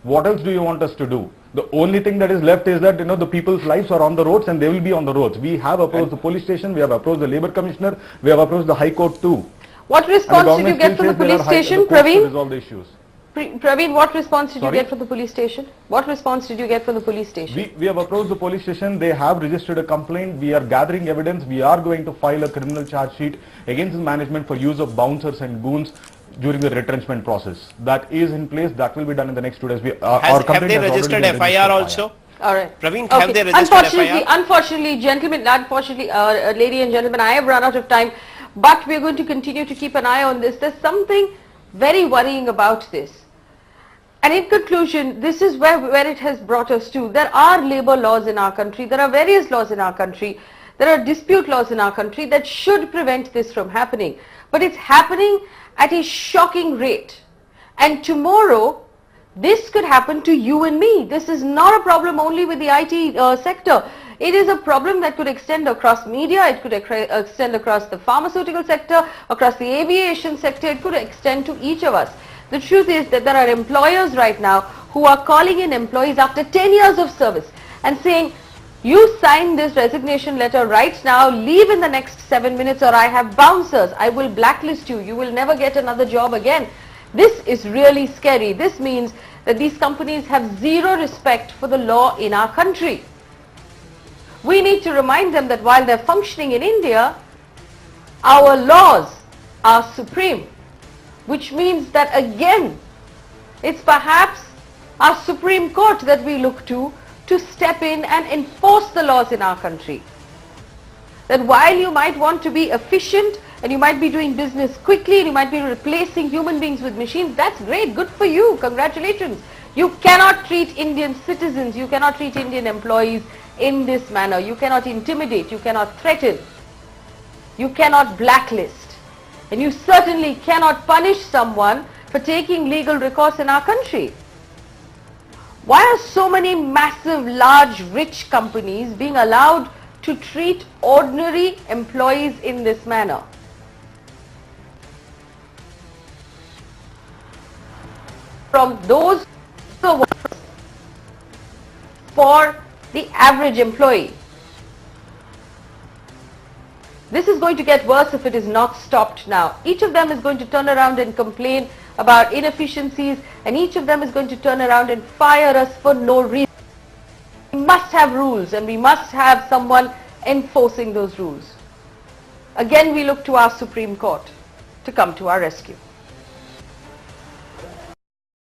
What else do you want us to do? The only thing that is left is that the people's lives are on the roads and they will be on the roads. We have approached the police station, we have approached the Labour Commissioner, we have approached the High Court too. What response did you get from the police station, Praveen? Resolve the issues. Praveen, what response did you get from the police station? What response did you get from the police station? We have approached the police station. They have registered a complaint. We are gathering evidence. We are going to file a criminal charge sheet against the management for use of bouncers and goons during the retrenchment process. That is in place. That will be done in the next 2 days. Have they registered FIR also? All right. Praveen, have they registered FIR? Unfortunately, lady and gentlemen, I have run out of time, but we are going to continue to keep an eye on this. There's something very worrying about this. And in conclusion, this is where it has brought us to. There are labour laws in our country. There are various laws in our country. There are dispute laws in our country that should prevent this from happening. But it's happening at a shocking rate. And tomorrow, this could happen to you and me. This is not a problem only with the IT sector. It is a problem that could extend across media, it could extend across the pharmaceutical sector, across the aviation sector, it could extend to each of us. The truth is that there are employers right now who are calling in employees after 10 years of service and saying, you sign this resignation letter right now, leave in the next 7 minutes or I have bouncers, I will blacklist you, you will never get another job again. This is really scary. This means that these companies have zero respect for the law in our country. We need to remind them that while they're functioning in India, our laws are supreme. Which means that again, it's perhaps our Supreme Court that we look to step in and enforce the laws in our country. That while you might want to be efficient and you might be doing business quickly and you might be replacing human beings with machines, that's great, good for you, congratulations. You cannot treat Indian citizens, you cannot treat Indian employees in this manner. You cannot intimidate, you cannot threaten, you cannot blacklist. And you certainly cannot punish someone for taking legal recourse in our country. Why are so many massive, large, rich companies being allowed to treat ordinary employees in this manner? From those who work for the average employee. This is going to get worse if it is not stopped now. Each of them is going to turn around and complain about inefficiencies, and each of them is going to turn around and fire us for no reason. We must have rules and we must have someone enforcing those rules. Again, we look to our Supreme Court to come to our rescue.